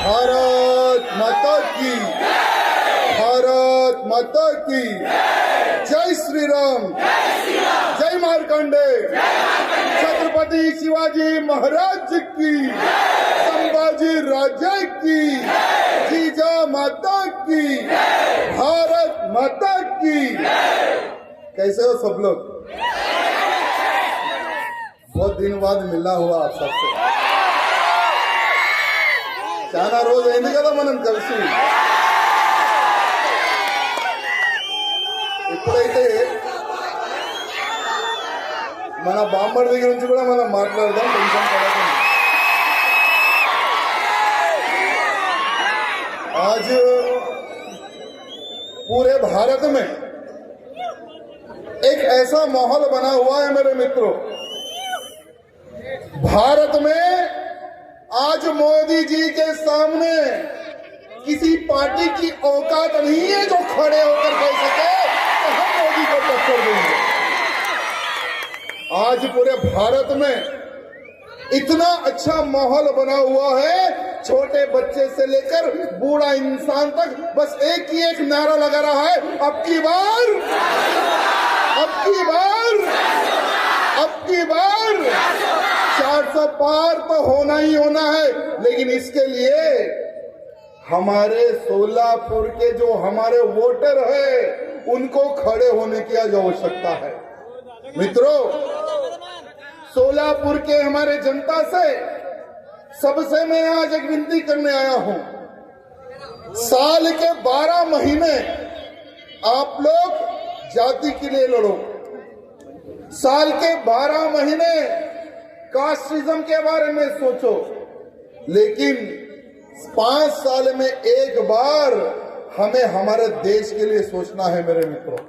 भारत माता की, भारत माता की जय श्री राम, जय मार्कंडे, छत्रपति शिवाजी महाराज की, संभाजी राजा की, जीजा माता की, भारत माता की। कैसे हो सब लोग? बहुत दिन बाद मिलना हुआ आप सबसे। చాలా రోజు అయింది కదా మనం కలిసి. ఇప్పుడైతే మన బాంబర్ దగ్గర నుంచి కూడా మనం మాట్లాడదాం, టెన్షన్ పడకండి. आज पूरे भारत में एक ऐसा माहौल बना हुआ है मेरे मित्रों, भारत में आज मोदी जी के सामने किसी पार्टी की औकात नहीं है जो खड़े होकर कह सके तो हम मोदी को टक्कर देंगे। आज पूरे भारत में इतना अच्छा माहौल बना हुआ है, छोटे बच्चे से लेकर बूढ़ा इंसान तक बस एक ही एक नारा लगा रहा है, अब की बार, अब की बार, अब की बार 400 पार तो होना ही होना है। लेकिन इसके लिए हमारे सोलापुर के जो हमारे वोटर है उनको खड़े होने की आज आवश्यकता है। मित्रों, सोलापुर के हमारे जनता से सबसे मैं आज एक विनती करने आया हूं, साल के 12 महीने आप लोग जाति के लिए लड़ो, साल के 12 महीने कास्टिज्म के बारे में सोचो, लेकिन 5 साल में एक बार हमें हमारे देश के लिए सोचना है मेरे मित्रों।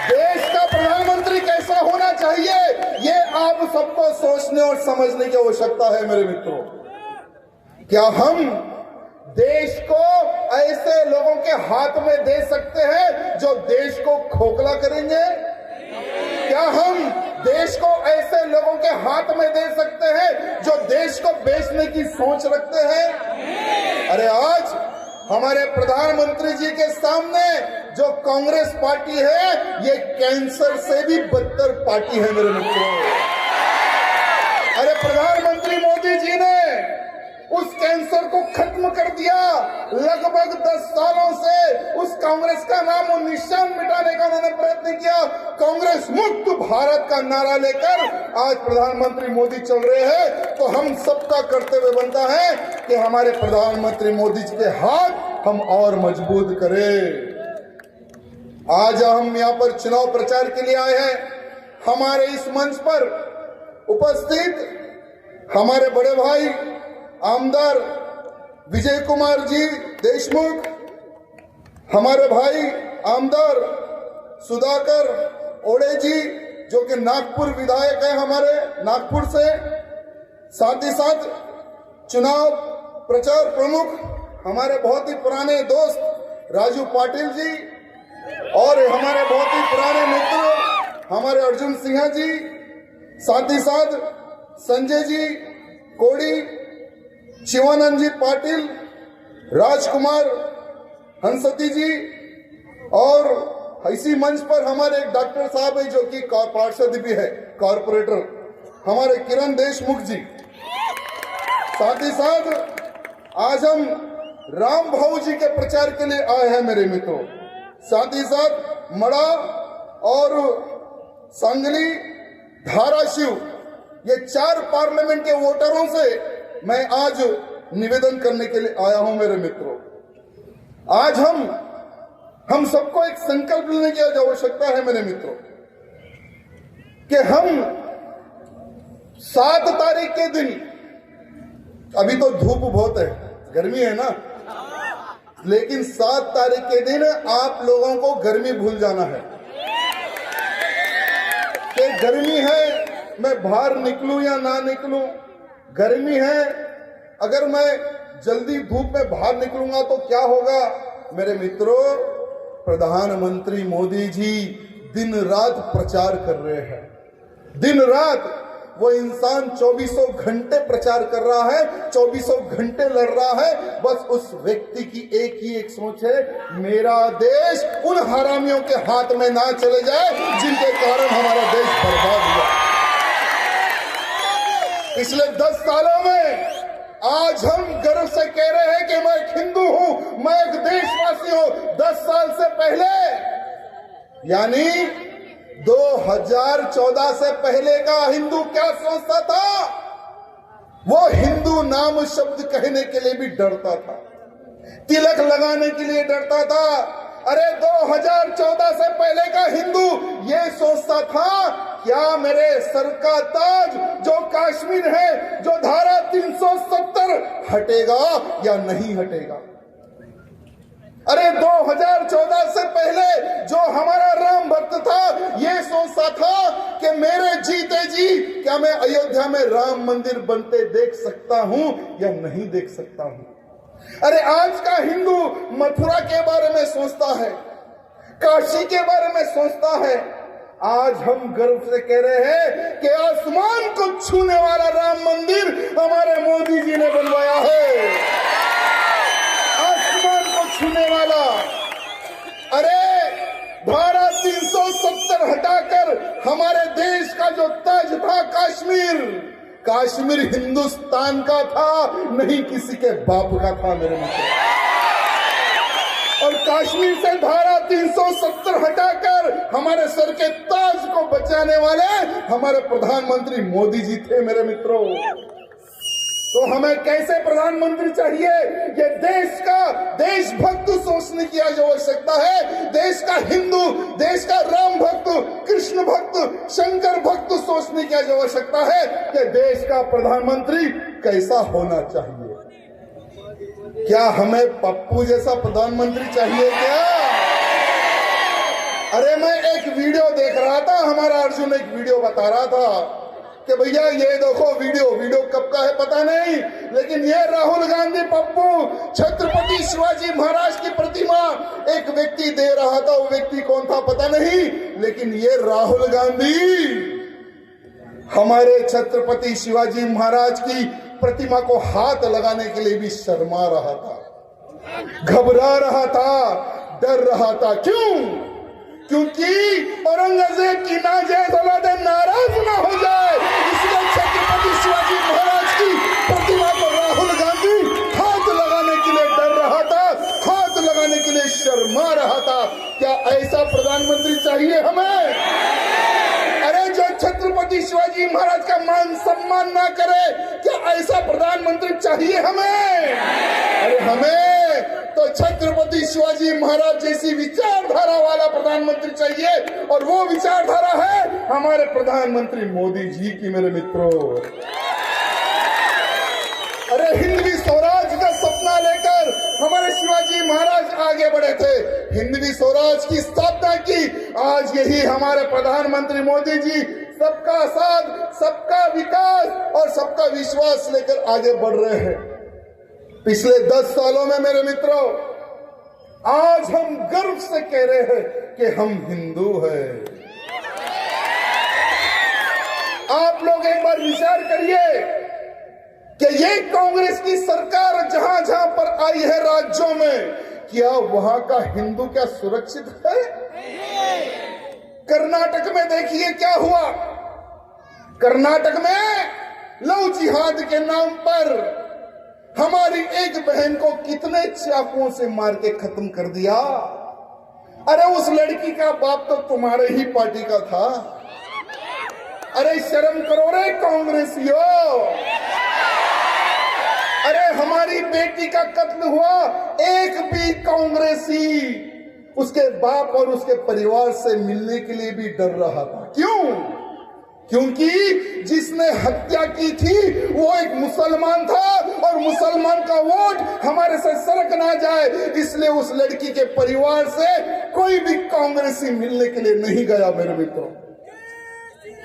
देश का प्रधानमंत्री कैसा होना चाहिए ये आप सबको सोचने और समझने की आवश्यकता है मेरे मित्रों। क्या हम देश को ऐसे लोगों के हाथ में दे सकते हैं जो देश को खोखला करेंगे? क्या हम देश को ऐसे लोगों के हाथ में दे सकते हैं जो देश को बेचने की सोच रखते हैं? अरे आज हमारे प्रधानमंत्री जी के सामने जो कांग्रेस पार्टी है ये कैंसर से भी बदतर पार्टी है मेरे मित्रों। अरे प्रधानमंत्री मोदी जी ने उस कैंसर को खत्म कर दिया। लगभग 10 सालों से उस कांग्रेस का नाम और निशान मिटाने का उन्होंने प्रयत्न किया। कांग्रेस मुक्त भारत का नारा लेकर आज प्रधानमंत्री मोदी चल रहे हैं, तो हम सबका कर्तव्य बनता है कि हमारे प्रधानमंत्री मोदी जी के हाथ हम और मजबूत करें। आज हम यहाँ पर चुनाव प्रचार के लिए आए हैं। हमारे इस मंच पर उपस्थित हमारे बड़े भाई आमदार विजय कुमार जी देशमुख, हमारे भाई आमदार सुधाकर ओड़े जी जो कि नागपुर विधायक है हमारे नागपुर से, साथ ही साथ चुनाव प्रचार प्रमुख हमारे बहुत ही पुराने दोस्त राजू पाटिल जी, और हमारे बहुत ही पुराने मित्र हमारे अर्जुन सिन्हा जी, साथ ही साथ संजय जी कोड़ी, शिवानंद जी पाटिल, राजकुमार हंसती जी, और इसी मंच पर हमारे एक डॉक्टर साहब है जो कि पार्षद भी है, कॉर्पोरेटर हमारे किरण देशमुख जी। साथ ही साथ आज हम राम भाऊ जी के प्रचार के लिए आए हैं मेरे मित्रों। साथ ही साथ मड़ा और सांगली, धाराशिव, ये 4 पार्लियामेंट के वोटरों से मैं आज निवेदन करने के लिए आया हूं मेरे मित्रों। आज हम सबको एक संकल्प लेने की आवश्यकता है मेरे मित्रों कि हम 7 तारीख के दिन, अभी तो धूप बहुत है, गर्मी है ना, लेकिन 7 तारीख के दिन आप लोगों को गर्मी भूल जाना है कि गर्मी है, मैं बाहर निकलूं या ना निकलूं, गर्मी है, अगर मैं जल्दी धूप में बाहर निकलूंगा तो क्या होगा? मेरे मित्रों, प्रधानमंत्री मोदी जी दिन रात प्रचार कर रहे हैं, दिन रात वो इंसान 24 घंटे प्रचार कर रहा है, 24 घंटे लड़ रहा है। बस उस व्यक्ति की एक ही एक सोच है, मेरा देश उन हरामियों के हाथ में ना चले जाए जिनके कारण हमारा देश बर्बाद हुआ। पिछले 10 सालों में आज हम गर्व से कह रहे हैं कि मैं एक हिंदू हूं, मैं एक देशवासी हूं। 10 साल से पहले यानी 2014 से पहले का हिंदू क्या सोचता था? वो हिंदू नाम शब्द कहने के लिए भी डरता था, तिलक लगाने के लिए डरता था। अरे 2014 से पहले का हिंदू ये सोचता था, क्या मेरे सर का ताज जो कश्मीर है, जो धारा 370 हटेगा या नहीं हटेगा? अरे 2014 से पहले जो हमारा राम भक्त था ये सोचता था कि मेरे जीते जी क्या मैं अयोध्या में राम मंदिर बनते देख सकता हूं या नहीं देख सकता हूं। अरे आज का हिंदू मथुरा के बारे में सोचता है, काशी के बारे में सोचता है। आज हम गर्व से कह रहे हैं कि आसमान को छूने वाला राम मंदिर हमारे मोदी जी ने बनवाया है, आसमान को छूने वाला। अरे धारा 370 हटाकर हमारे देश का जो ताज था कश्मीर, कश्मीर हिंदुस्तान का था, नहीं किसी के बाप का था मेरे मित्र। और कश्मीर से धारा 370 हटाकर हमारे सर के ताज को बचाने वाले हमारे प्रधानमंत्री मोदी जी थे मेरे मित्रों। तो हमें कैसे प्रधानमंत्री चाहिए? ये देश का देशभक्त सोचने की आज आवश्यकता है। देश का हिंदू, देश का राम भक्त, कृष्ण भक्त, शंकर भक्त सोचने की आज आवश्यकता है कि देश का प्रधानमंत्री कैसा होना चाहिए। क्या हमें पप्पू जैसा प्रधानमंत्री चाहिए क्या? अरे मैं एक वीडियो देख रहा था, हमारा अर्जुन एक वीडियो बता रहा था कि भैया ये देखो वीडियो कब का है पता नहीं, लेकिन ये राहुल गांधी पप्पू छत्रपति शिवाजी महाराज की प्रतिमा एक व्यक्ति दे रहा था। वो व्यक्ति कौन था पता नहीं, लेकिन ये राहुल गांधी हमारे छत्रपति शिवाजी महाराज की प्रतिमा को हाथ लगाने के लिए भी शर्मा रहा था, घबरा रहा था, डर रहा था। क्यों? क्योंकि औरंगजेब की नाजायज औलादे नाराज ना हो जाए, इसलिए छत्रपति शिवाजी महाराज की प्रतिमा को राहुल गांधी हाथ लगाने के लिए डर रहा था, हाथ लगाने के लिए शर्मा रहा था। क्या ऐसा प्रधानमंत्री चाहिए हमें? अरे जो छत्रपति शिवाजी महाराज का मान सम्मान ना करे, क्या ऐसा प्रधानमंत्री चाहिए हमें? अरे हमें तो छत्रपति शिवाजी महाराज जैसी विचारधारा वाला प्रधानमंत्री चाहिए, और वो विचारधारा है हमारे प्रधानमंत्री मोदी जी की मेरे मित्रों। अरे हिंदवी स्वराज का सपना लेकर हमारे शिवाजी महाराज आगे बढ़े थे, हिंदवी स्वराज की स्थापना की। आज यही हमारे प्रधानमंत्री मोदी जी सबका साथ, सबका विकास और सबका विश्वास लेकर आगे बढ़ रहे हैं। पिछले 10 सालों में मेरे मित्रों आज हम गर्व से कह रहे हैं कि हम हिंदू हैं। आप लोग एक बार विचार करिए कि ये कांग्रेस की सरकार जहां जहां पर आई है राज्यों में, क्या वहां का हिंदू क्या सुरक्षित है? कर्नाटक में देखिए क्या हुआ। कर्नाटक में लव जिहाद के नाम पर हमारी एक बहन को कितने चाकुओं से मार के खत्म कर दिया। अरे उस लड़की का बाप तो तुम्हारे ही पार्टी का था। अरे शर्म करो रे कांग्रेसियों। अरे हमारी बेटी का कत्ल हुआ, एक भी कांग्रेसी उसके बाप और उसके परिवार से मिलने के लिए भी डर रहा था। क्यों? क्योंकि जिसने हत्या की थी वो एक मुसलमान था, और मुसलमान का वोट हमारे से सरक ना जाए, इसलिए उस लड़की के परिवार से कोई भी कांग्रेसी मिलने के लिए नहीं गया मेरे मित्रों,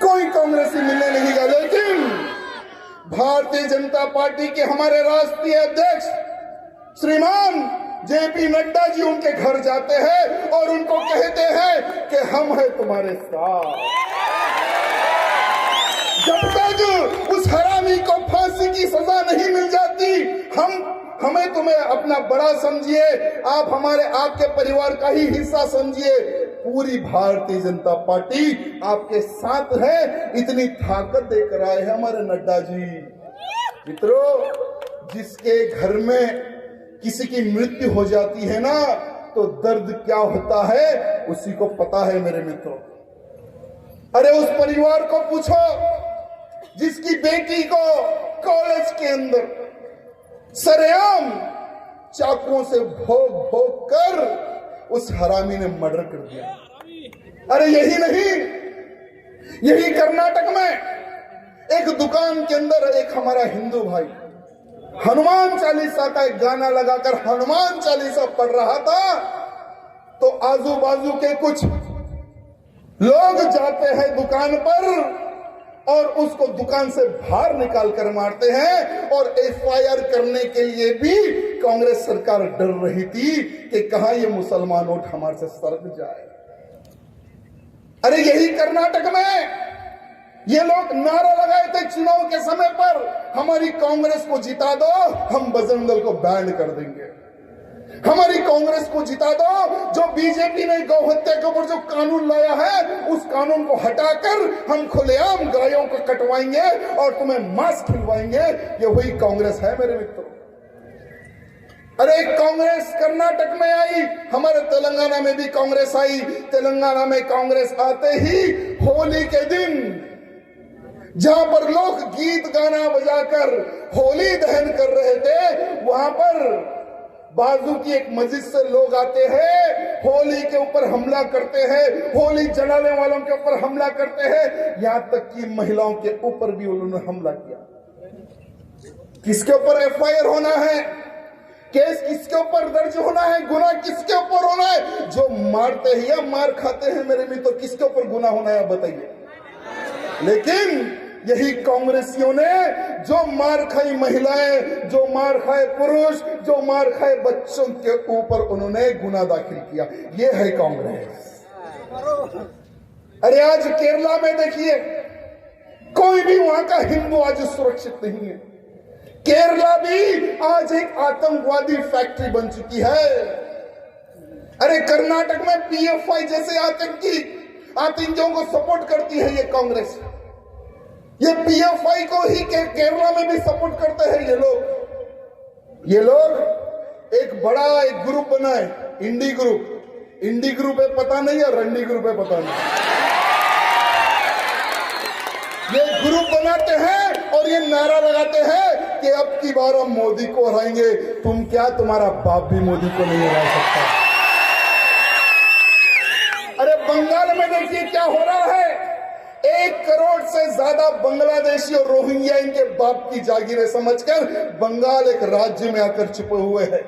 कोई कांग्रेसी मिलने नहीं गया। लेकिन भारतीय जनता पार्टी के हमारे राष्ट्रीय अध्यक्ष श्रीमान जेपी नड्डा जी उनके घर जाते हैं और उनको कहते हैं कि हम हैं तुम्हारे साथ। जब तक तक उस हरामी को फांसी की सजा नहीं मिल जाती, हमें तुम्हें अपना बड़ा समझिए, आप हमारे आपके परिवार का ही हिस्सा समझिए। पूरी भारतीय जनता पार्टी आपके साथ है। इतनी ताकत देकर आए हैं हमारे नड्डा जी। मित्रों, जिसके घर में किसी की मृत्यु हो जाती है ना, तो दर्द क्या होता है उसी को पता है मेरे मित्रों। अरे उस परिवार को पूछो जिसकी बेटी को कॉलेज के अंदर सरेआम चाकुओं से भोग भोग कर उस हरामी ने मर्डर कर दिया। अरे यही नहीं, यही कर्नाटक में एक दुकान के अंदर एक हमारा हिंदू भाई हनुमान चालीसा का एक गाना लगाकर हनुमान चालीसा पढ़ रहा था, तो आजू बाजू के कुछ लोग जाते हैं दुकान पर और उसको दुकान से बाहर निकाल कर मारते हैं। और एफआईआर करने के लिए भी कांग्रेस सरकार डर रही थी कि कहां ये मुसलमान वोट हमारे से सरक जाए। अरे यही कर्नाटक में ये लोग नारा लगाए थे चुनाव के समय पर, हमारी कांग्रेस को जिता दो, हम बजरंग दल को बैन कर देंगे। हमारी कांग्रेस को जिता दो, जो बीजेपी ने गौ हत्या के ऊपर जो कानून लाया है उस कानून को हटाकर हम खुलेआम गायों को कटवाएंगे और तुम्हें मांस खिलवाएंगे। ये वही कांग्रेस है मेरे मित्रों। अरे कांग्रेस कर्नाटक में आई, हमारे तेलंगाना में भी कांग्रेस आई। तेलंगाना में कांग्रेस आते ही होली के दिन जहां पर लोग गीत गाना बजाकर होली दहन कर रहे थे, वहां पर बाजू की एक मस्जिद से लोग आते हैं, होली के ऊपर हमला करते हैं, होली जलाने वालों के ऊपर हमला करते हैं, यहां तक कि महिलाओं के ऊपर भी उन्होंने हमला किया। किसके ऊपर एफआईआर होना है, केस किसके ऊपर दर्ज होना है, गुनाह किसके ऊपर होना है? जो मारते हैं या मार खाते हैं मेरे मित्र, तो किसके ऊपर गुनाह होना है बताइए। लेकिन यही कांग्रेसियों ने जो मार खाई महिलाएं, जो मार खाए पुरुष, जो मार खाए बच्चों के ऊपर उन्होंने गुनाह दाखिल किया। ये है कांग्रेस। अरे आज केरला में देखिए, कोई भी वहां का हिंदू आज सुरक्षित नहीं है। केरला भी आज एक आतंकवादी फैक्ट्री बन चुकी है। अरे कर्नाटक में पीएफआई जैसे आतंकियों को सपोर्ट करती है ये कांग्रेस। ये पीएफआई को ही केरला में भी सपोर्ट करते हैं ये लोग एक बड़ा एक ग्रुप बना है, इंडी ग्रुप है पता नहीं, या रंडी ग्रुप है पता नहीं। ये ग्रुप बनाते हैं और ये नारा लगाते हैं कि अब की बार हम मोदी को हराएंगे। तुम क्या, तुम्हारा बाप भी मोदी को नहीं हरा सकता। अरे बंगाल में देखिए क्या हो रहा है, 1 करोड़ से ज्यादा बांग्लादेशी और रोहिंग्या इनके बाप की जागीरें समझकर बंगाल एक राज्य में आकर छुपे हुए हैं।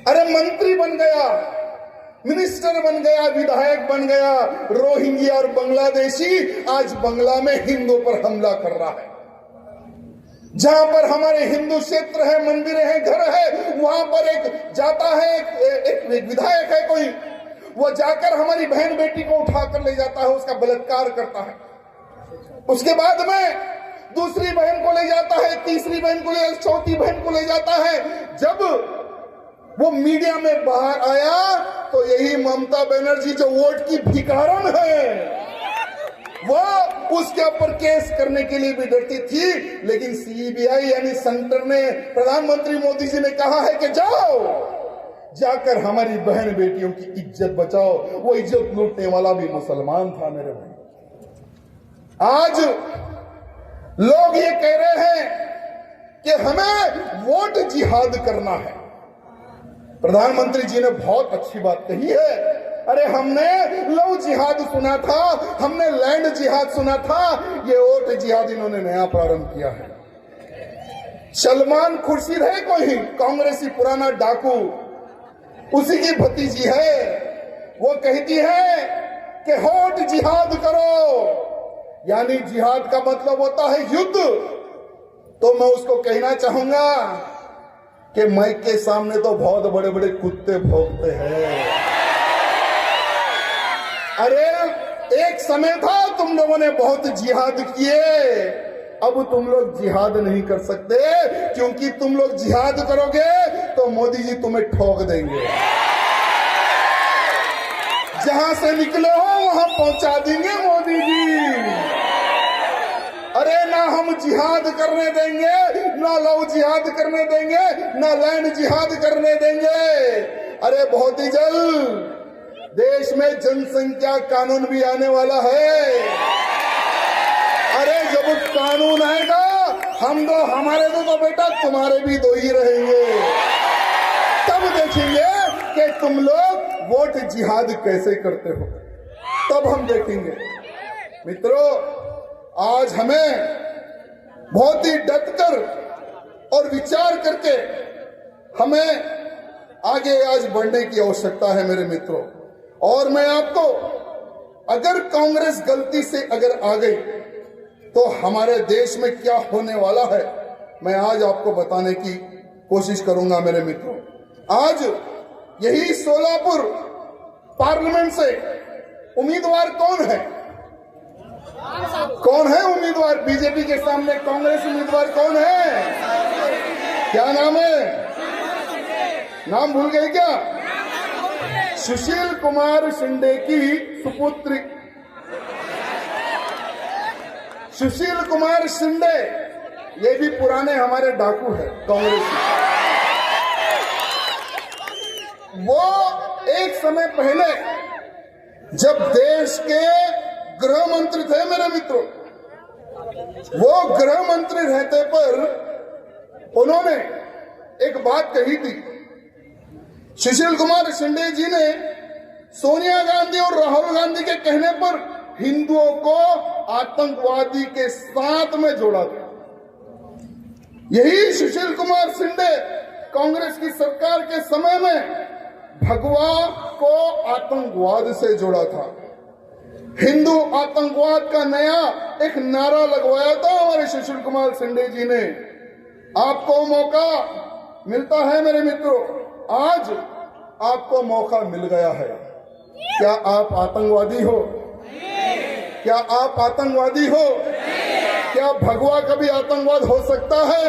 अरे मंत्री बन गया, मिनिस्टर बन गया, विधायक बन गया, रोहिंग्या और बांग्लादेशी आज बंगला में हिंदुओं पर हमला कर रहा है। जहां पर हमारे हिंदू क्षेत्र है, मंदिर है, घर है, वहां पर एक जाता है, एक विधायक है कोई, वो जाकर हमारी बहन बेटी को उठाकर ले जाता है, उसका बलात्कार करता है। उसके बाद में दूसरी बहन को ले जाता है, तीसरी बहन को ले, चौथी बहन को ले जाता है। जब वो मीडिया में बाहर आया तो यही ममता बनर्जी जो वोट की भिखारन है, वो उसके ऊपर केस करने के लिए भी डरती थी। लेकिन सीबीआई यानी सेंटर ने, प्रधानमंत्री मोदी जी ने कहा है कि जाकर हमारी बहन बेटियों की इज्जत बचाओ। वो इज्जत लूटने वाला भी मुसलमान था मेरे भाई। आज लोग ये कह रहे हैं कि हमें वोट जिहाद करना है। प्रधानमंत्री जी ने बहुत अच्छी बात कही है। अरे हमने लव जिहाद सुना था, हमने लैंड जिहाद सुना था, ये वोट जिहाद इन्होंने नया प्रारंभ किया है। सलमान खुर्शीद है कोई कांग्रेसी पुराना डाकू, उसी की भतीजी है। वो कहती है कि होट जिहाद करो, यानी जिहाद का मतलब होता है युद्ध। तो मैं उसको कहना चाहूंगा कि माइक के सामने तो बहुत बड़े बड़े कुत्ते भौंकते हैं। अरे एक समय था तुम लोगों ने बहुत जिहाद किए, अब तुम लोग जिहाद नहीं कर सकते, क्योंकि तुम लोग जिहाद करोगे तो मोदी जी तुम्हें ठोक देंगे। जहां से निकले हो वहां पहुंचा देंगे मोदी जी। अरे ना हम जिहाद करने देंगे, ना लव जिहाद करने देंगे, ना लैंड जिहाद करने देंगे। अरे बहुत ही जल्द देश में जनसंख्या कानून भी आने वाला है। अरे जब कानून आएगा हम दो, हमारे दो तो बेटा तुम्हारे भी दो ही रहेंगे। तब देखेंगे कि तुम लोग वोट जिहाद कैसे करते हो, तब हम देखेंगे। मित्रों, आज हमें बहुत ही डटकर और विचार करके हमें आगे आज बढ़ने की आवश्यकता है मेरे मित्रों। और मैं आपको, अगर कांग्रेस गलती से अगर आ गई तो हमारे देश में क्या होने वाला है, मैं आज आपको बताने की कोशिश करूंगा मेरे मित्रों। आज यही सोलापुर पार्लियामेंट से उम्मीदवार कौन है? कौन है उम्मीदवार? बीजेपी के सामने कांग्रेस उम्मीदवार कौन है? क्या नाम है? नाम भूल गए क्या? सुशील कुमार शिंदे की सुपुत्री सुशील कुमार शिंदे, ये भी पुराने हमारे डाकू है कांग्रेस। वो एक समय पहले जब देश के गृह मंत्री थे मेरे मित्रों, वो गृह मंत्री रहते पर उन्होंने एक बात कही थी। सुशील कुमार शिंदे जी ने सोनिया गांधी और राहुल गांधी के कहने पर हिंदुओं को आतंकवादी के साथ में जोड़ा था। यही सुशील कुमार शिंदे कांग्रेस की सरकार के समय में भगवा को आतंकवाद से जोड़ा था। हिंदू आतंकवाद का नया एक नारा लगवाया था हमारे सुशील कुमार शिंदे जी ने। आपको मौका मिलता है मेरे मित्रों, आज आपको मौका मिल गया है। क्या आप आतंकवादी हो? क्या आप आतंकवादी हो? क्या भगवा कभी आतंकवाद हो सकता है?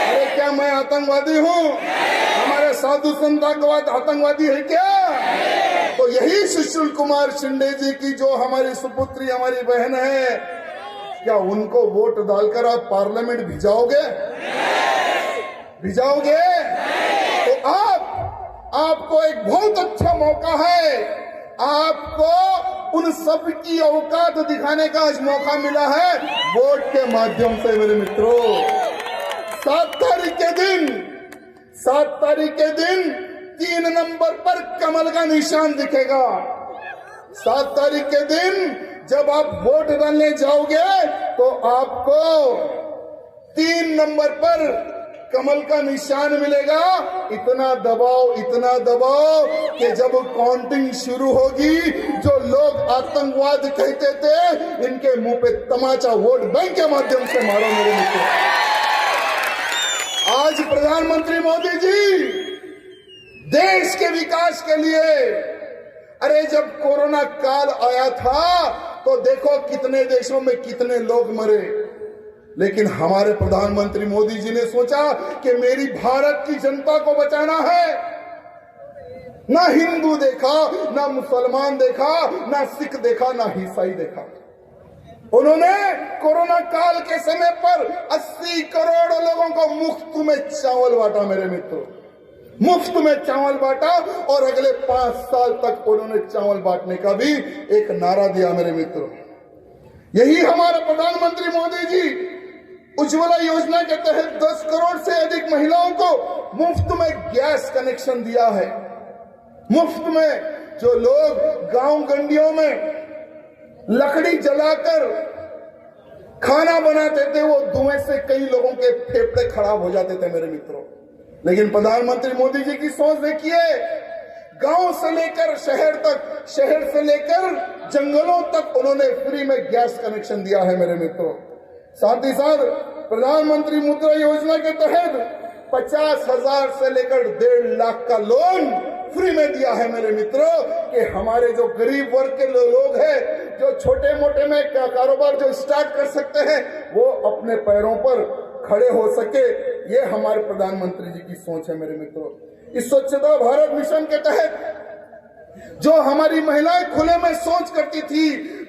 अरे क्या मैं आतंकवादी हूँ? हमारे साधु संत आतंकवादी है क्या? तो यही सुशील कुमार शिंदे जी की जो हमारी सुपुत्री, हमारी बहन है, क्या उनको वोट डालकर आप पार्लियामेंट भिजाओगे? भिजाओगे? तो आपको एक बहुत अच्छा मौका है। आपको उन सब की औकात दिखाने का आज मौका मिला है वोट के माध्यम से मेरे मित्रों। 7 तारीख के दिन 3 नंबर पर कमल का निशान दिखेगा। 7 तारीख के दिन जब आप वोट डालने जाओगे तो आपको 3 नंबर पर कमल का निशान मिलेगा। इतना दबाव कि जब काउंटिंग शुरू होगी, जो लोग आतंकवाद कहते थे, इनके मुंह पे तमाचा वोट बैंक के माध्यम से मारो मेरे मित्रों। आज प्रधानमंत्री मोदी जी देश के विकास के लिए, अरे जब कोरोना काल आया था तो देखो कितने देशों में कितने लोग मरे, लेकिन हमारे प्रधानमंत्री मोदी जी ने सोचा कि मेरी भारत की जनता को बचाना है। ना हिंदू देखा, ना मुसलमान देखा, ना सिख देखा, ना ईसाई देखा। उन्होंने कोरोना काल के समय पर 80 करोड़ लोगों को मुफ्त में चावल बांटा मेरे मित्रों, मुफ्त में चावल बांटा। और अगले 5 साल तक उन्होंने चावल बांटने का भी एक नारा दिया मेरे मित्रों। यही हमारे प्रधानमंत्री मोदी जी उज्ज्वला योजना के तहत 10 करोड़ से अधिक महिलाओं को मुफ्त में गैस कनेक्शन दिया है। मुफ्त में जो लोग गांव गंडियों में लकड़ी जलाकर खाना बनाते थे, वो धुएं से कई लोगों के फेफड़े खराब हो जाते थे मेरे मित्रों। लेकिन प्रधानमंत्री मोदी जी की सोच देखिए, गांव से लेकर शहर तक, शहर से लेकर जंगलों तक उन्होंने फ्री में गैस कनेक्शन दिया है मेरे मित्रों। साथ ही साथ प्रधानमंत्री मुद्रा योजना के तहत 50,000 से लेकर 1.5 लाख का लोन फ्री में दिया है मेरे मित्रों, कि हमारे जो गरीब वर्ग के लोग हैं जो छोटे मोटे में कारोबार जो स्टार्ट कर सकते हैं वो अपने पैरों पर खड़े हो सके, ये हमारे प्रधानमंत्री जी की सोच है मेरे मित्रों। इस स्वच्छता भारत मिशन के तहत जो हमारी महिलाएं खुले में शौच करती थी,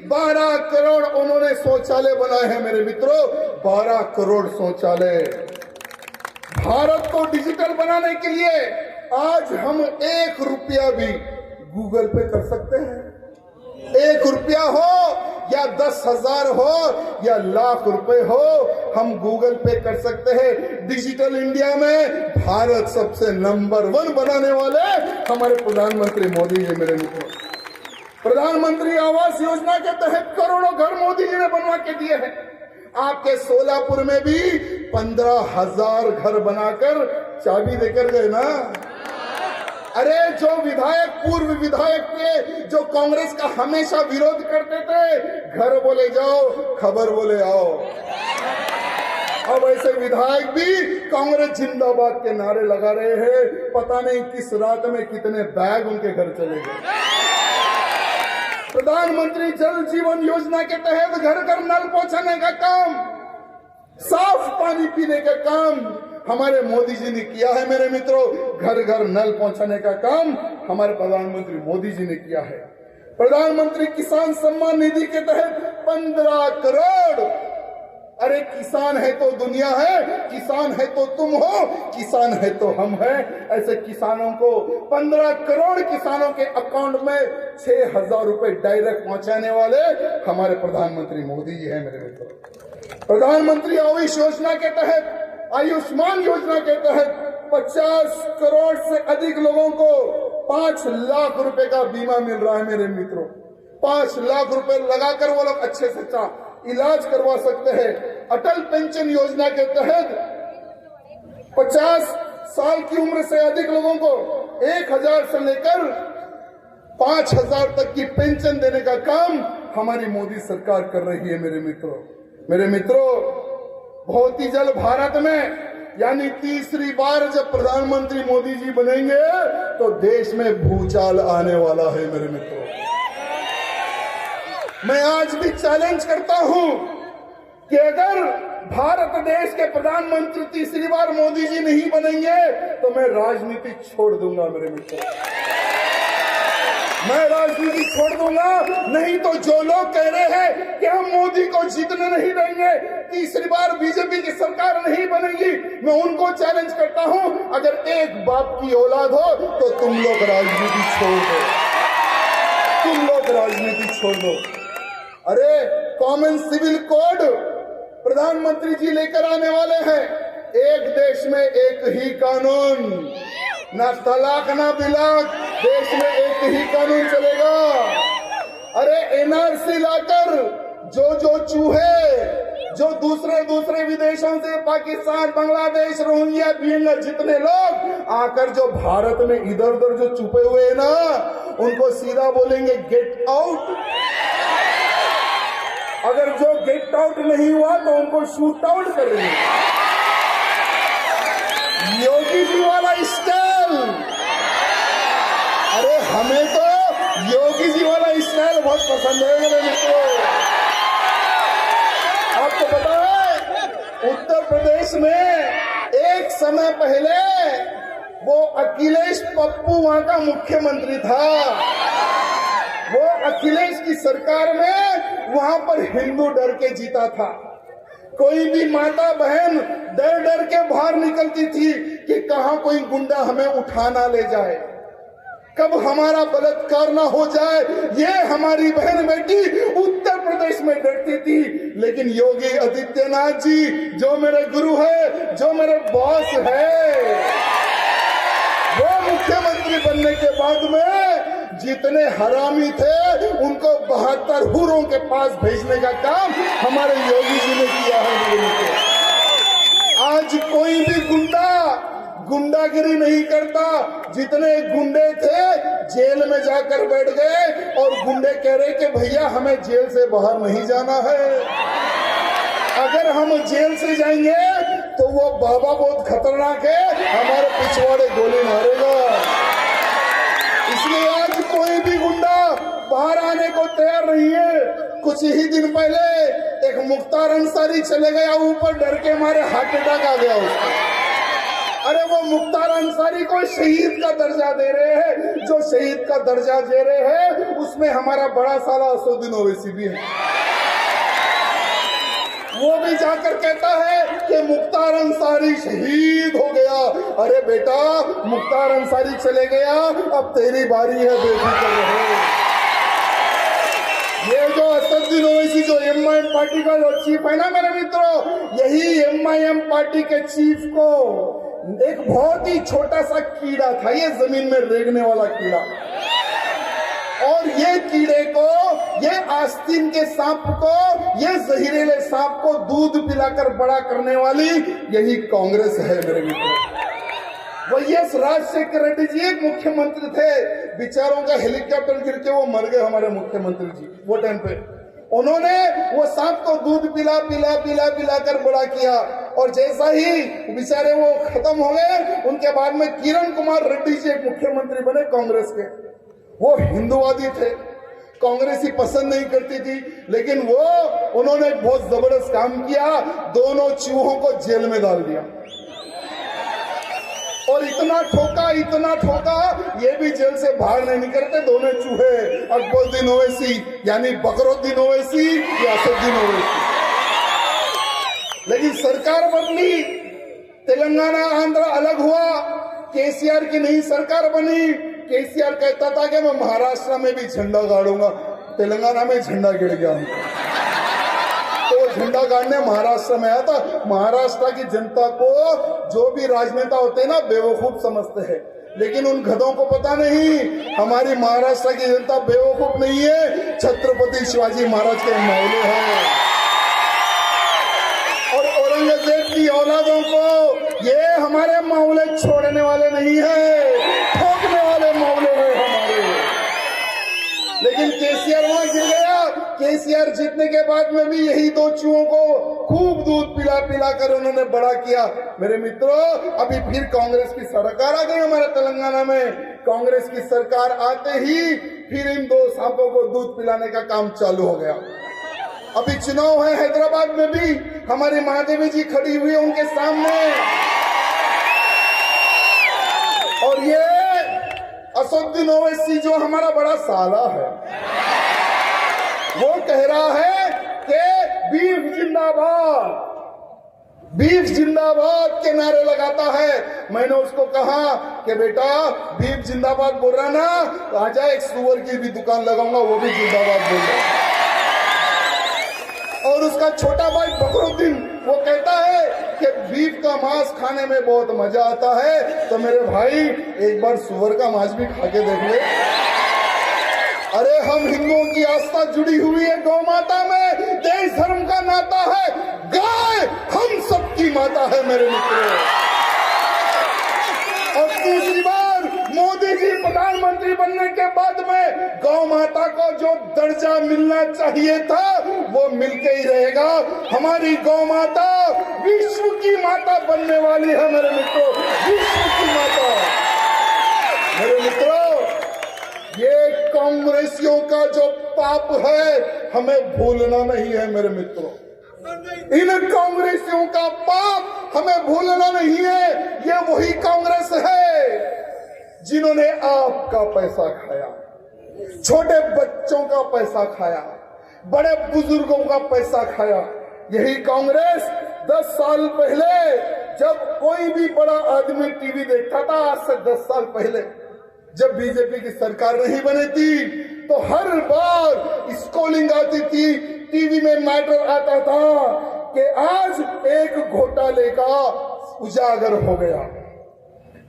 12 करोड़ उन्होंने शौचालय बनाए हैं मेरे मित्रों, 12 करोड़ शौचालय। भारत को डिजिटल बनाने के लिए आज हम 1 रुपया भी गूगल पे कर सकते हैं। 1 रुपया हो या 10,000 हो या लाख रुपए हो, हम गूगल पे कर सकते हैं। डिजिटल इंडिया में भारत सबसे नंबर 1 बनाने वाले हमारे प्रधानमंत्री मोदी जी मेरे मित्रों। प्रधानमंत्री आवास योजना के तहत करोड़ों घर मोदी जी ने बनवा के दिए हैं। आपके सोलापुर में भी 15,000 घर बनाकर चाबी देकर गए ना। अरे जो विधायक, पूर्व विधायक थे जो कांग्रेस का हमेशा विरोध करते थे, घर बोले जाओ खबर बोले आओ, अब ऐसे विधायक भी कांग्रेस जिंदाबाद के नारे लगा रहे हैं। पता नहीं किस रात में कितने बैग उनके घर चले गए। प्रधानमंत्री जल जीवन योजना के तहत घर घर नल पहुंचाने का काम, साफ पानी पीने का काम हमारे मोदी जी ने किया है मेरे मित्रों। घर घर नल पहुंचाने का काम हमारे प्रधानमंत्री मोदी जी ने किया है। प्रधानमंत्री किसान सम्मान निधि के तहत 15 करोड़। अरे किसान है तो दुनिया है, किसान है तो तुम हो, किसान है तो हम हैं। ऐसे किसानों को 15 करोड़ किसानों के अकाउंट में 6,000 रुपए डायरेक्ट पहुंचाने वाले हमारे प्रधानमंत्री मोदी जी हैं मेरे मित्रों। प्रधानमंत्री आयुष योजना के तहत, आयुष्मान योजना के तहत 50 करोड़ से अधिक लोगों को 5 लाख रुपए का बीमा मिल रहा है मेरे मित्रों। 5 लाख रुपए लगाकर वो लोग अच्छे से अच्छा इलाज करवा सकते हैं। अटल पेंशन योजना के तहत 50 साल की उम्र से अधिक लोगों को 1,000 से लेकर 5,000 तक की पेंशन देने का काम हमारी मोदी सरकार कर रही है मेरे मित्रों। मेरे मित्रों, बहुत ही जल्द भारत में यानी तीसरी बार जब प्रधानमंत्री मोदी जी बनेंगे तो देश में भूचाल आने वाला है मेरे मित्रों। मैं आज भी चैलेंज करता हूं कि अगर भारत देश के प्रधानमंत्री तीसरी बार मोदी जी नहीं बनेंगे तो मैं राजनीति छोड़ दूंगा मेरे मित्रों। मैं राजनीति छोड़ दूंगा। नहीं तो जो लोग कह रहे हैं कि हम मोदी को जीतने नहीं देंगे, तीसरी बार बीजेपी की सरकार नहीं बनेगी, मैं उनको चैलेंज करता हूं, अगर एक बाप की औलाद हो तो तुम लोग राजनीति छोड़ दो, तुम लोग राजनीति छोड़ दो। अरे कॉमन सिविल कोड प्रधानमंत्री जी लेकर आने वाले हैं। एक देश में एक ही कानून, ना तलाक ना बिलाक, देश में एक ही कानून चलेगा। अरे एनआरसी लाकर जो चूहे जो दूसरे विदेशों से पाकिस्तान, बांग्लादेश, रोहिंग्या, बिहार जितने लोग आकर जो भारत में इधर उधर जो छुपे हुए हैं ना, उनको सीधा बोलेंगे गेट आउट। अगर जो गेट आउट नहीं हुआ तो उनको शूट आउट करेंगे। योगी जी वाला स्टाइल, अरे हमें तो योगी जी वाला स्टाइल बहुत पसंद है मेरे मित्रों। आपको पता है उत्तर प्रदेश में एक समय पहले वो अखिलेश पप्पू वहां का मुख्यमंत्री था। वो अखिलेश की सरकार में वहां पर हिंदू डर के जीता था। कोई भी माता बहन डर डर के बाहर निकलती थी कि कहां कोई गुंडा हमें उठाना ले जाए, कब हमारा बलात्कार ना हो जाए, ये हमारी बहन बेटी उत्तर प्रदेश में डरती थी। लेकिन योगी आदित्यनाथ जी जो मेरे गुरु है, जो मेरे बॉस है, वो मुख्यमंत्री बनने के बाद में जितने हरामी थे उनको 72 हुरों के पास भेजने का काम हमारे योगी जी ने किया है। आज कोई भी गुंडागिरी नहीं करता। जितने गुंडे थे जेल में जाकर बैठ गए और गुंडे कह रहे कि भैया हमें जेल से बाहर नहीं जाना है, अगर हम जेल से जाएंगे तो वो बाबा बहुत खतरनाक है, हमारे पिछवाड़े गोली मारेगा। इसलिए आज कोई भी गुंडा बाहर आने को तैयार नहीं है। कुछ ही दिन पहले एक मुख्तार अंसारी चले गया ऊपर, डर के मारे हार्ट अटैक आ गया उसको। अरे वो मुख्तार अंसारी को शहीद का दर्जा दे रहे हैं, जो शहीद का दर्जा दे रहे हैं उसमें हमारा बड़ा साला असदुद्दीन ओवैसी भी है। वो भी जाकर कहता है कि मुख्तार अंसारी शहीद हो गया। अरे बेटा, मुख्तार अंसारी चले गया, अब तेरी बारी है, बेफिक्र रहो। ये जो असदुद्दीन ओवैसी जो एमआईएम पार्टी का जो चीफ है ना मेरे मित्रों, यही एमआईएम पार्टी के चीफ को एक बहुत ही छोटा सा कीड़ा था, ये जमीन में रेंगने वाला कीड़ा, और ये कीड़े को, ये आस्तीन के सांप को, ये जहरीले सांप को दूध पिलाकर बड़ा करने वाली यही कांग्रेस है मेरे मित्रों। वाईएस राजशेखर रेड्डी जी एक मुख्यमंत्री थे, बेचारों का हेलीकॉप्टर गिर के वो मर गए हमारे मुख्यमंत्री जी। वो टाइम पे उन्होंने वो सांप को दूध पिला पिला पिला पिला कर बड़ा किया, और जैसा ही बेचारे वो खत्म हो गए, उनके बाद में किरण कुमार रेड्डी जी एक मुख्यमंत्री बने कांग्रेस के। वो हिंदुवादी थे, कांग्रेस ही पसंद नहीं करती थी, लेकिन वो उन्होंने एक बहुत जबरदस्त काम किया, दोनों चूहों को जेल में डाल दिया, और इतना ठोका ये भी जेल से बाहर नहीं निकलते दोनों चूहे, अकबरुद्दीन ओवैसी यानी बकरुद्दीन ओवैसी या असदुद्दीन ओवैसी। लेकिन सरकार बदली, तेलंगाना आंध्र अलग हुआ, केसीआर की नई सरकार बनी। केसीआर कहता था कि मैं महाराष्ट्र में भी झंडा गाड़ूंगा, तेलंगाना में झंडा गिर गया, तो झंडा गाड़ने महाराष्ट्र में आया था। महाराष्ट्र की जनता को जो भी राजनेता होते हैं ना बेवकूफ समझते हैं, लेकिन उन गधों को पता नहीं हमारी महाराष्ट्र की जनता बेवकूफ नहीं है, छत्रपति शिवाजी महाराज के मौले हैं। और औरंगजेब की औलादों को ये हमारे मौले छोड़ने वाले नहीं है, ठोकने वाले मौले हैं हमारे। लेकिन केसीआर वहां गिर गया। केसीआर जीतने के बाद में भी यही दो चूहों को खूब दूध पिला पिला कर उन्होंने बड़ा किया। मेरे मित्रों, अभी फिर कांग्रेस की सरकार आ गई हमारे तेलंगाना में। कांग्रेस की सरकार आते ही फिर इन दो सांपों को दूध पिलाने का काम चालू हो गया। अभी चुनाव है हैदराबाद में भी, हमारी महादेवी जी खड़ी हुई है उनके सामने, और ये असदुद्दीन ओवैसी जो हमारा बड़ा साला है, वो कह रहा है कि बीफ जिंदाबाद, बीफ जिंदाबाद के नारे लगाता है। मैंने उसको कहा कि बेटा बीफ जिंदाबाद बोल रहा ना, तो आजा एक सुअर की भी दुकान लगाऊंगा, वो भी जिंदाबाद बोल रहा। और उसका छोटा भाई बकरुद्दीन वो कहता है कि बीफ का मांस खाने में बहुत मजा आता है। तो मेरे भाई एक बार सुअर का मांस भी खा के देख ले। अरे हम हिंदुओं की आस्था जुड़ी हुई है गौ माता में, देश धर्म का नाता है, गाय हम सबकी माता है मेरे मित्रों। और दूसरी बार मोदी जी प्रधानमंत्री बनने के बाद में गौ माता को जो दर्जा मिलना चाहिए था वो मिलके ही रहेगा। हमारी गौ माता विश्व की माता बनने वाली है मेरे मित्रों, विश्व की माता। मेरे मित्रों, ये कांग्रेसियों का जो पाप है हमें भूलना नहीं है मेरे मित्रों। इन कांग्रेसियों का पाप हमें भूलना नहीं है। ये वही कांग्रेस है जिन्होंने आपका पैसा खाया, छोटे बच्चों का पैसा खाया, बड़े बुजुर्गों का पैसा खाया। यही कांग्रेस 10 साल पहले जब कोई भी बड़ा आदमी टीवी देखता था, आज से 10 साल पहले जब बीजेपी की सरकार नहीं बनी थी, तो हर बार स्कॉलिंग आती थी, टीवी में मैटर आता था कि आज एक घोटाले का उजागर हो गया।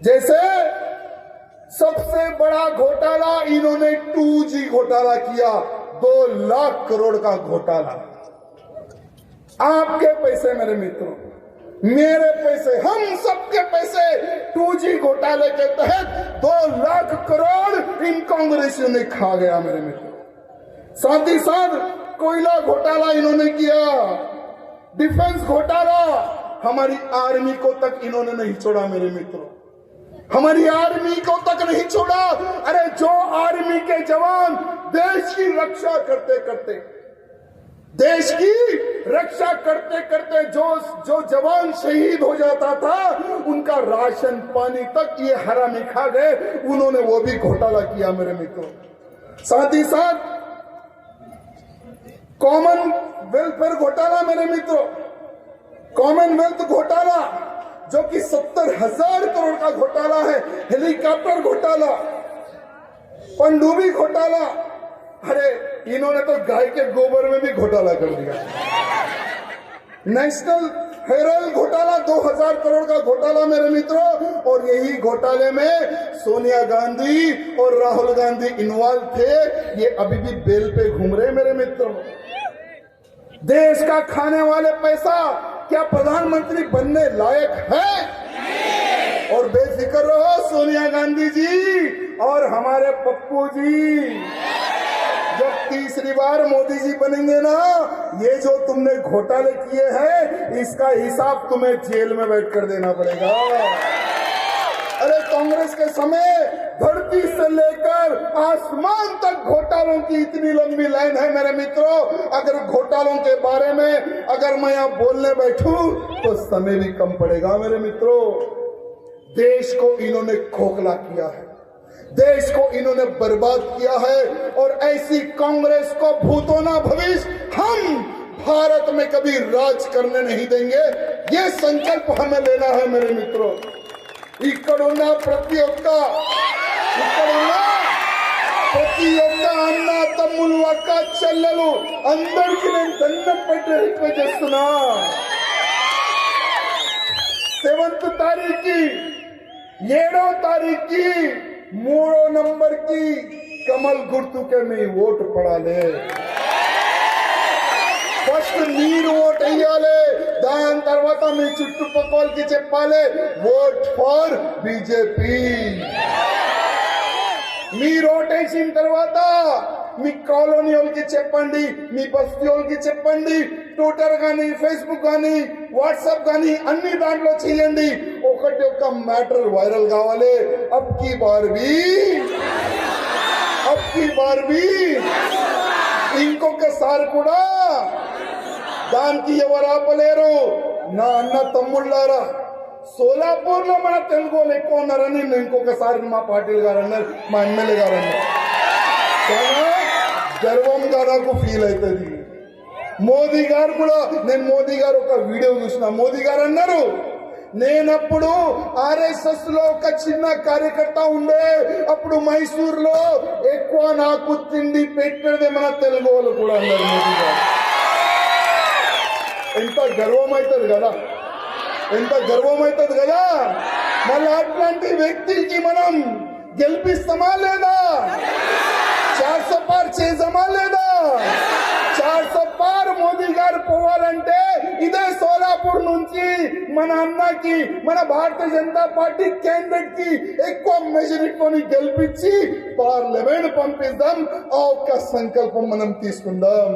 जैसे सबसे बड़ा घोटाला इन्होंने 2G घोटाला किया, 2 लाख करोड़ का घोटाला। आपके पैसे मेरे मित्रों, मेरे पैसे, हम सबके पैसे 2G घोटाले के तहत 2 लाख करोड़ इन कांग्रेसियों ने खा गया मेरे मित्रों। साथ ही साथ कोयला घोटाला इन्होंने किया, डिफेंस घोटाला, हमारी आर्मी को तक इन्होंने नहीं छोड़ा मेरे मित्रों, हमारी आर्मी को तक नहीं छोड़ा। अरे जो आर्मी के जवान देश की रक्षा करते करते देश की रक्षा करते करते जो जवान शहीद हो जाता था, उनका राशन पानी तक ये हरामी खा गए। उन्होंने वो भी घोटाला किया मेरे मित्रों। साथ ही साथ कॉमन वेलफेयर घोटाला मेरे मित्रों, कॉमनवेल्थ घोटाला जो कि 70,000 करोड़ का घोटाला है, हेलीकॉप्टर घोटाला, पनडुब्बी घोटाला, अरे इन्होंने तो गाय के गोबर में भी घोटाला कर दिया। नेशनल हेराल्ड घोटाला 2000 करोड़ का घोटाला मेरे मित्रों, और यही घोटाले में सोनिया गांधी और राहुल गांधी इन्वॉल्व थे। ये अभी भी बेल पे घूम रहे मेरे मित्रों। देश का खाने वाले पैसा क्या प्रधानमंत्री बनने लायक है? और बेफिक्र रहो सोनिया गांधी जी और हमारे पप्पू जी, जब तीसरी बार मोदी जी बनेंगे ना, ये जो तुमने घोटाले किए हैं इसका हिसाब तुम्हें जेल में बैठकर देना पड़ेगा। अरे कांग्रेस के समय धरती से लेकर आसमान तक घोटालों की इतनी लंबी लाइन है मेरे मित्रों। अगर घोटालों के बारे में अगर मैं यहाँ बोलने बैठूं तो समय भी कम पड़ेगा मेरे मित्रों। देश को इन्होंने खोखला किया है, देश को इन्होंने बर्बाद किया है, और ऐसी कांग्रेस को भूतो ना भविष्य हम भारत में कभी राज करने नहीं देंगे। ये संकल्प हमें लेना है मेरे मित्रों। इकड़ुना प्रतियोगिता అన్న తమ్ముళ్ళు అక్క చెల్లెలు అందరికీ నేను దండం పెట్టి రిక్వెస్ట్ చేస్తున్నా। 7th तारीख की 7వ तारीख की 3 नंबर की कमल गुर्तु के मी ఓటు పడాలి। ఫస్ట్ మీరు ఓట్ వేయాలి, దాని తర్వాత మీ చుట్టుపక్కలకి చెప్పాలి ఓట్ ఫర్ బీజేపీ। మీరు ఓట్ వేసిన తర్వాత మీ కాలనీ వాళ్ళకి చెప్పండి, మీ బస్తీ వాళ్ళకి చెప్పండి, ట్విట్టర్ గానీ ఫేస్బుక్ గానీ వాట్సాప్ గానీ అన్ని దాంట్లో చేయండి। ఒకటి ఒక్క మ్యాటర్ వైరల్ కావాలి। అబ్ కీ బార్ भी ఇంకొకసారి కూడా దానికి ఎవరు ఆపలేరు। నా అన్న తమ్ముళ్ళారా, సోలాపూర్లో మన తెలుగు వాళ్ళు ఎక్కువ ఉన్నారని ఇంకొకసారి మా పాటిల్ గారు అన్నారు, మా ఎమ్మెల్యే గారు అన్నారు। చాలా గర్వంగా నాకు ఫీల్ అవుతుంది। మోదీ గారు కూడా, నేను మోదీ గారు ఒక వీడియో చూసిన, మోదీ గారు అన్నారు నేనప్పుడు ఆర్ఎస్ఎస్ లో ఒక చిన్న కార్యకర్త ఉండే, అప్పుడు మైసూర్లో ఎక్కువ నాకు తిండి పెట్టినదే మన తెలుగు వాళ్ళు కూడా అన్నారు మోదీ గారు। ఎంత గర్వం అవుతుంది కదా, ఎంత గర్వం అవుతుంది కదా। మళ్ళీ అట్లాంటి వ్యక్తికి మనం గెలిపిస్తామా లేదా? 400 పార్ చేద్దామా లేదా? 400 పార్ మోదీ గారు పోవాలంటే ఇదే సోలాపూర్ నుంచి మన అన్నకి, మన భారతీయ జనతా పార్టీ క్యాండిడేట్ కి ఎక్కువ మెజారిటీని గెలిపించి పార్లమెంట్ పంపిద్దాం। ఆ ఒక్క సంకల్పం మనం తీసుకుందాం।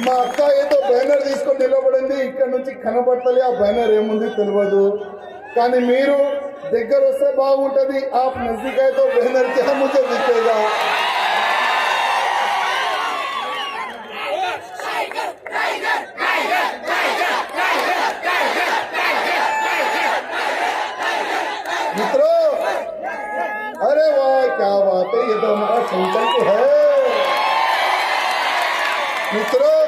మా అక్క ఏదో బ్యానర్ తీసుకొని నిలబడింది, ఇక్కడ నుంచి కనబడతలే ఆ బ్యానర్ ఏముంది తెలియదు, కానీ మీరు దగ్గర వస్తే బాగుంటది। आप नजदीक है तो बैनर क्या मुझे दिखेगा। मित्रों, अरे वाह क्या बात है, ये तो हमारा संकल्प है। मित्रों,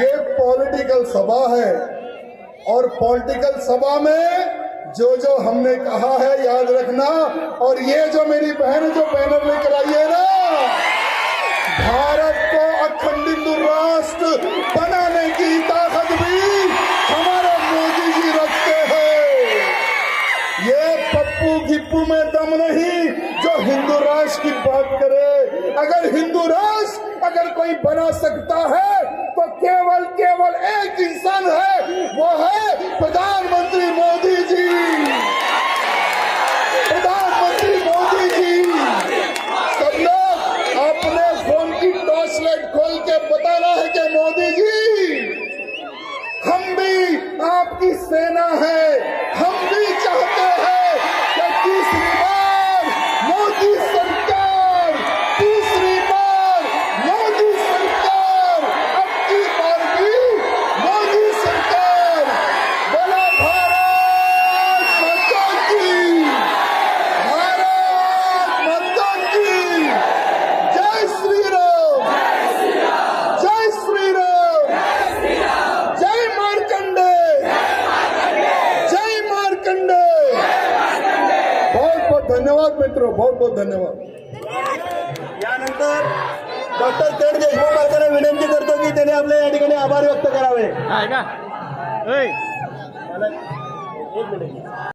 ये पॉलिटिकल सभा है, और पॉलिटिकल सभा में जो हमने कहा है याद रखना। और ये जो मेरी बहन जो बैनर लेकर आई है ना, भारत को अखंडित राष्ट्र बनाने की ताकत भी हमारे मोदी जी रखते हैं। ये पप्पू गिप्पू में दम नहीं जो हिंदू राष्ट्र की बात करे। अगर हिंदू राष्ट्र अगर कोई बना सकता है तो केवल एक इंसान है, वो है प्रधानमंत्री मोदी जी। प्रधानमंत्री मोदी जी। सब लोग अपने फोन की टॉर्च लाइट खोल के बताना है कि मोदी जी हम भी आपकी सेना है, हम भी चाहते हैं कि तीसरी बार मोदी सरकार, तीसरी बार मोदी सरकार धन्यवाद मित्रों, बहुत बहुत धन्यवाद. यानंतर डॉक्टर तेड देशमुख यांना विनंती करतो की त्यांनी आपले या ठिकाणी आभार व्यक्त करावे. आहे का?